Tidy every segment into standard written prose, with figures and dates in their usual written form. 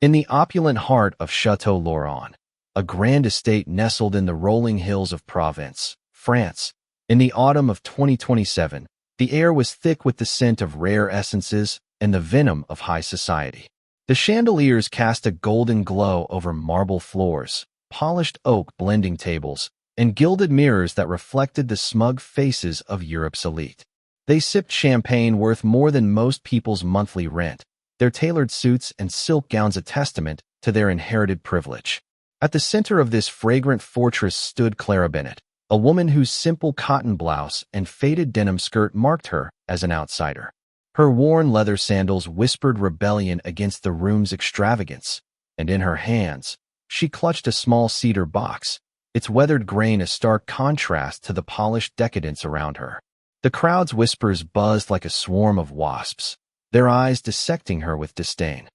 In the opulent heart of Chateau Laurent, a grand estate nestled in the rolling hills of Provence, France, in the autumn of 2027, the air was thick with the scent of rare essences and the venom of high society. The chandeliers cast a golden glow over marble floors, polished oak blending tables, and gilded mirrors that reflected the smug faces of Europe's elite. They sipped champagne worth more than most people's monthly rent, their tailored suits and silk gowns a testament to their inherited privilege. At the center of this fragrant fortress stood Clara Bennett, a woman whose simple cotton blouse and faded denim skirt marked her as an outsider. Her worn leather sandals whispered rebellion against the room's extravagance, and in her hands, she clutched a small cedar box, its weathered grain a stark contrast to the polished decadence around her. The crowd's whispers buzzed like a swarm of wasps, their eyes dissecting her with disdain.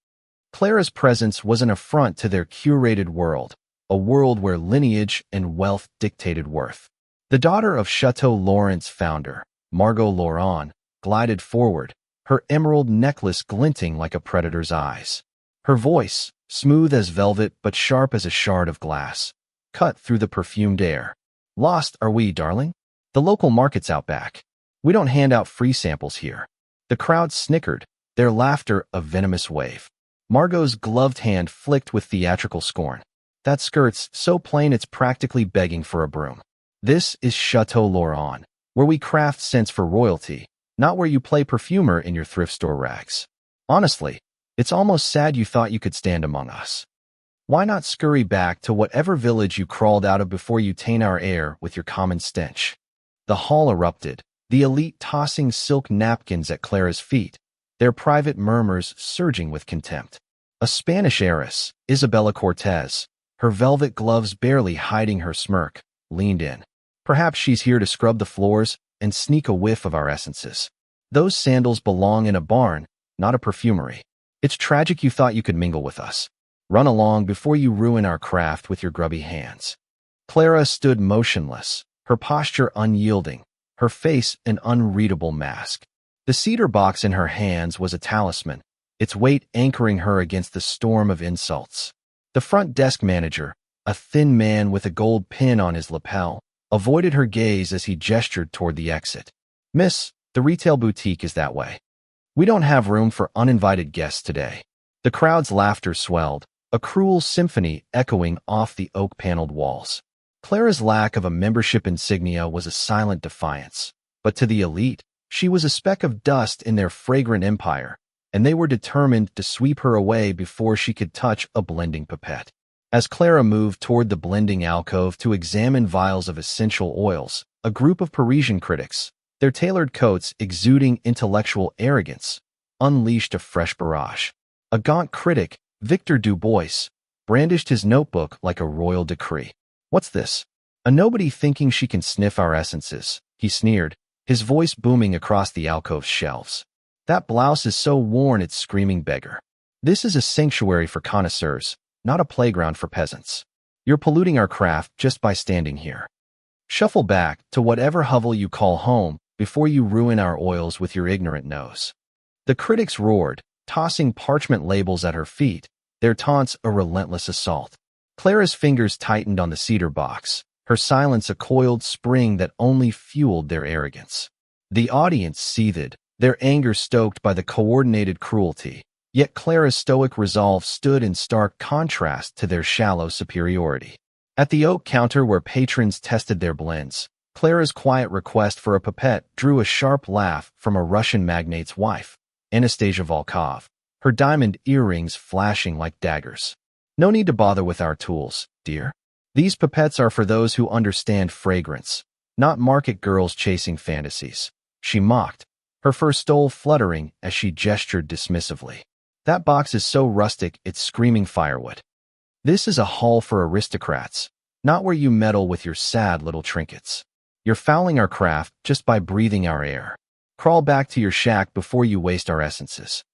Clara's presence was an affront to their curated world, a world where lineage and wealth dictated worth. The daughter of Chateau Laurent's founder, Margot Laurent, glided forward, her emerald necklace glinting like a predator's eyes. Her voice, smooth as velvet but sharp as a shard of glass, cut through the perfumed air. "Lost are we, darling? The local market's out back. We don't hand out free samples here." The crowd snickered, their laughter a venomous wave. Margot's gloved hand flicked with theatrical scorn. "That skirt's so plain it's practically begging for a broom. This is Chateau Laurent, where we craft scents for royalty, not where you play perfumer in your thrift store rags. Honestly, it's almost sad you thought you could stand among us. Why not scurry back to whatever village you crawled out of before you taint our air with your common stench?" The hall erupted, the elite tossing silk napkins at Clara's feet, their private murmurs surging with contempt. A Spanish heiress, Isabella Cortez, her velvet gloves barely hiding her smirk, leaned in. "Perhaps she's here to scrub the floors and sneak a whiff of our essences. Those sandals belong in a barn, not a perfumery. It's tragic you thought you could mingle with us. Run along before you ruin our craft with your grubby hands." Clara stood motionless, her posture unyielding, her face an unreadable mask. The cedar box in her hands was a talisman, its weight anchoring her against the storm of insults. The front desk manager, a thin man with a gold pin on his lapel, avoided her gaze as he gestured toward the exit. "Miss, the retail boutique is that way. We don't have room for uninvited guests today." The crowd's laughter swelled, a cruel symphony echoing off the oak-paneled walls. Clara's lack of a membership insignia was a silent defiance, but to the elite, she was a speck of dust in their fragrant empire, and they were determined to sweep her away before she could touch a blending pipette. As Clara moved toward the blending alcove to examine vials of essential oils, a group of Parisian critics, their tailored coats exuding intellectual arrogance, unleashed a fresh barrage. A gaunt critic, Victor Dubois, brandished his notebook like a royal decree. "What's this? A nobody thinking she can sniff our essences," he sneered, his voice booming across the alcove's shelves. "That blouse is so worn it's screaming beggar. This is a sanctuary for connoisseurs, not a playground for peasants. You're polluting our craft just by standing here. Shuffle back to whatever hovel you call home before you ruin our oils with your ignorant nose." The critics roared, tossing parchment labels at her feet, their taunts a relentless assault. Clara's fingers tightened on the cedar box, her silence a coiled spring that only fueled their arrogance. The audience seethed, their anger stoked by the coordinated cruelty, yet Clara's stoic resolve stood in stark contrast to their shallow superiority. At the oak counter where patrons tested their blends, Clara's quiet request for a pipette drew a sharp laugh from a Russian magnate's wife, Anastasia Volkov, her diamond earrings flashing like daggers. "No need to bother with our tools, dear. These pipettes are for those who understand fragrance, not market girls chasing fantasies," she mocked, her fur stole fluttering as she gestured dismissively. "That box is so rustic it's screaming firewood. This is a hall for aristocrats, not where you meddle with your sad little trinkets. You're fouling our craft just by breathing our air. Crawl back to your shack before you waste our essences."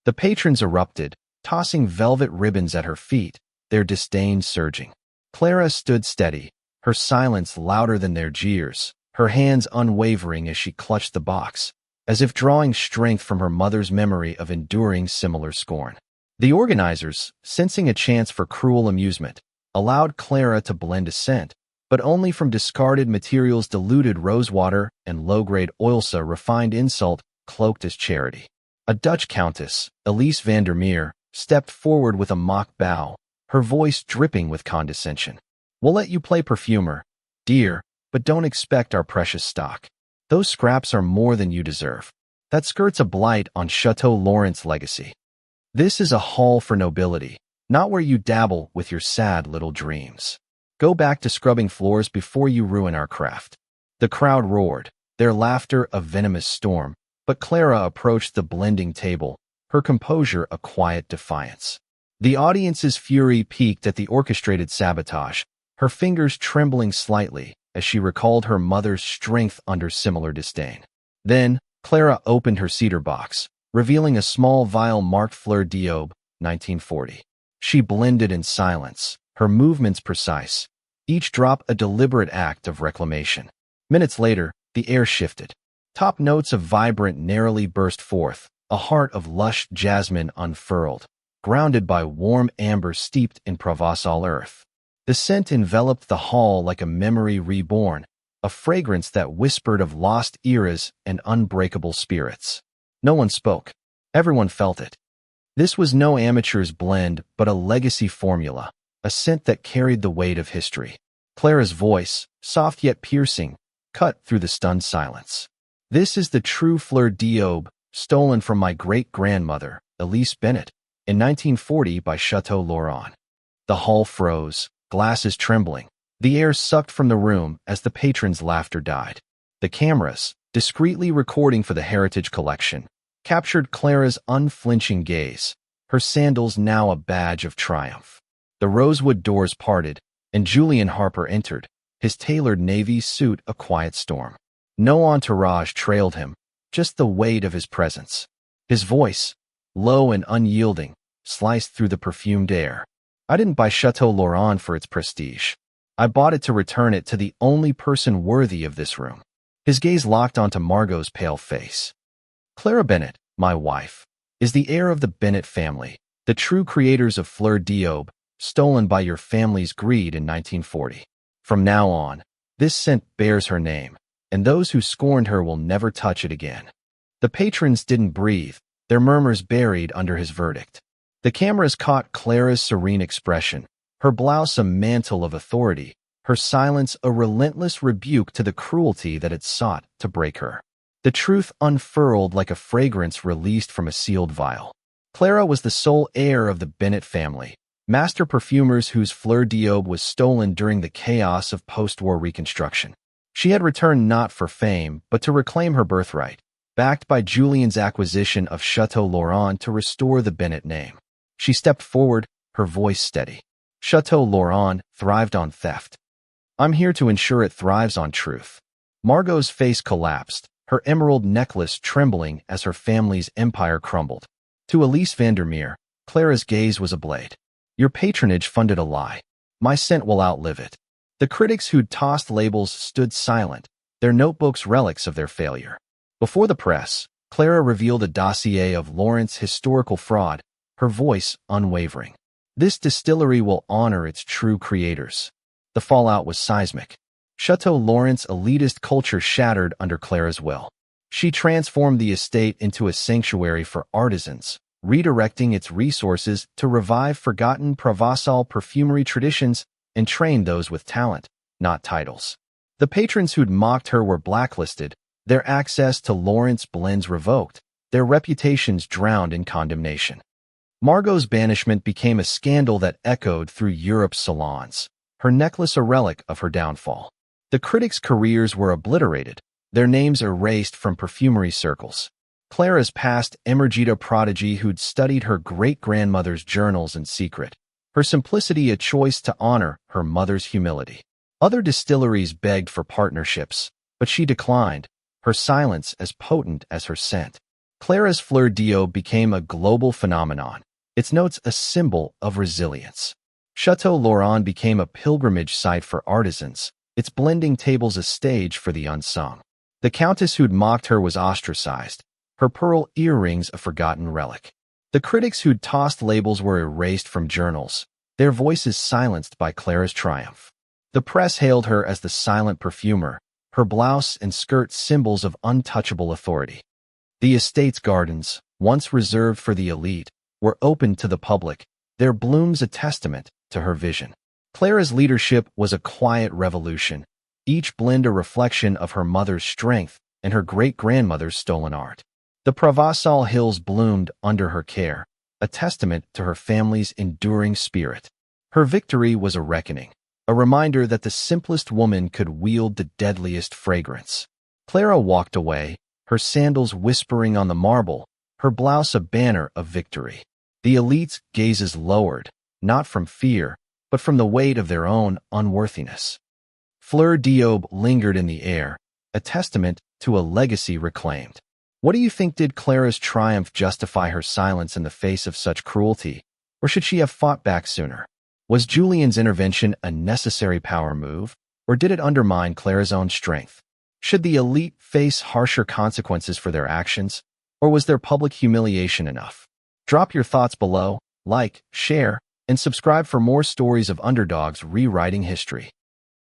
The patrons erupted, tossing velvet ribbons at her feet, their disdain surging. Clara stood steady, her silence louder than their jeers, her hands unwavering as she clutched the box, as if drawing strength from her mother's memory of enduring similar scorn. The organizers, sensing a chance for cruel amusement, allowed Clara to blend a scent, but only from discarded materials, diluted rosewater and low-grade oilsa, refined insult cloaked as charity. A Dutch countess, Elise van der Meer, stepped forward with a mock bow, her voice dripping with condescension. "We'll let you play perfumer, dear, but don't expect our precious stock. Those scraps are more than you deserve. That skirt's a blight on Chateau Lawrence legacy. This is a hall for nobility, not where you dabble with your sad little dreams. Go back to scrubbing floors before you ruin our craft." The crowd roared, their laughter a venomous storm, but Clara approached the blending table, her composure a quiet defiance. The audience's fury peaked at the orchestrated sabotage, her fingers trembling slightly as she recalled her mother's strength under similar disdain. Then, Clara opened her cedar box, revealing a small vial marked Fleur d'Aube, 1940. She blended in silence, her movements precise, each drop a deliberate act of reclamation. Minutes later, the air shifted. Top notes of vibrant narrowly burst forth, a heart of lush jasmine unfurled, grounded by warm amber steeped in Provençal earth. The scent enveloped the hall like a memory reborn, a fragrance that whispered of lost eras and unbreakable spirits. No one spoke. Everyone felt it. This was no amateur's blend, but a legacy formula, a scent that carried the weight of history. Clara's voice, soft yet piercing, cut through the stunned silence. "This is the true Fleur d'Aube, stolen from my great-grandmother, Elise Bennett, in 1940 by Chateau Lorrain." The hall froze, glasses trembling. The air sucked from the room as the patrons' laughter died. The cameras, discreetly recording for the Heritage Collection, captured Clara's unflinching gaze, her sandals now a badge of triumph. The rosewood doors parted, and Julian Harper entered, his tailored navy suit a quiet storm. No entourage trailed him, just the weight of his presence. His voice, low and unyielding, sliced through the perfumed air. "I didn't buy Chateau Lorrain for its prestige. I bought it to return it to the only person worthy of this room." His gaze locked onto Margot's pale face. "Clara Bennett, my wife, is the heir of the Bennett family, the true creators of Fleur d'Aube, stolen by your family's greed in 1940. From now on, this scent bears her name, and those who scorned her will never touch it again." The patrons didn't breathe, their murmurs buried under his verdict. The cameras caught Clara's serene expression, her blouse a mantle of authority, her silence a relentless rebuke to the cruelty that had sought to break her. The truth unfurled like a fragrance released from a sealed vial. Clara was the sole heir of the Bennett family, master perfumers whose Fleur d'Aube was stolen during the chaos of post-war reconstruction. She had returned not for fame, but to reclaim her birthright, backed by Julian's acquisition of Chateau Lorrain to restore the Bennett name. She stepped forward, her voice steady. "Chateau Lorrain thrived on theft. I'm here to ensure it thrives on truth." Margot's face collapsed, her emerald necklace trembling as her family's empire crumbled. To Elise van der Meer, Clara's gaze was a blade. "Your patronage funded a lie. My scent will outlive it." The critics who'd tossed labels stood silent, their notebooks relics of their failure. Before the press, Clara revealed a dossier of Lawrence's historical fraud, her voice unwavering. "This distillery will honor its true creators." The fallout was seismic. Chateau Lawrence's elitist culture shattered under Clara's will. She transformed the estate into a sanctuary for artisans, redirecting its resources to revive forgotten Provençal perfumery traditions and train those with talent, not titles. The patrons who'd mocked her were blacklisted, their access to Lawrence blends revoked, their reputations drowned in condemnation. Margot's banishment became a scandal that echoed through Europe's salons, her necklace a relic of her downfall. The critics' careers were obliterated, their names erased from perfumery circles. Clara's past emerged a prodigy who'd studied her great-grandmother's journals in secret, her simplicity a choice to honor her mother's humility. Other distilleries begged for partnerships, but she declined, her silence as potent as her scent. Clara's Fleur d'Aube became a global phenomenon, its notes a symbol of resilience. Chateau Lorrain became a pilgrimage site for artisans, its blending tables a stage for the unsung. The countess who'd mocked her was ostracized, her pearl earrings a forgotten relic. The critics who'd tossed labels were erased from journals, their voices silenced by Clara's triumph. The press hailed her as the silent perfumer, her blouse and skirt symbols of untouchable authority. The estate's gardens, once reserved for the elite, were opened to the public, their blooms a testament to her vision. Clara's leadership was a quiet revolution, each blend a reflection of her mother's strength and her great-grandmother's stolen art. The Provençal hills bloomed under her care, a testament to her family's enduring spirit. Her victory was a reckoning, a reminder that the simplest woman could wield the deadliest fragrance. Clara walked away, her sandals whispering on the marble, her blouse a banner of victory. The elite's gazes lowered, not from fear, but from the weight of their own unworthiness. Fleur d'Aube lingered in the air, a testament to a legacy reclaimed. What do you think? Did Clara's triumph justify her silence in the face of such cruelty, or should she have fought back sooner? Was Julian's intervention a necessary power move, or did it undermine Clara's own strength? Should the elite face harsher consequences for their actions, or was their public humiliation enough? Drop your thoughts below, like, share, and subscribe for more stories of underdogs rewriting history.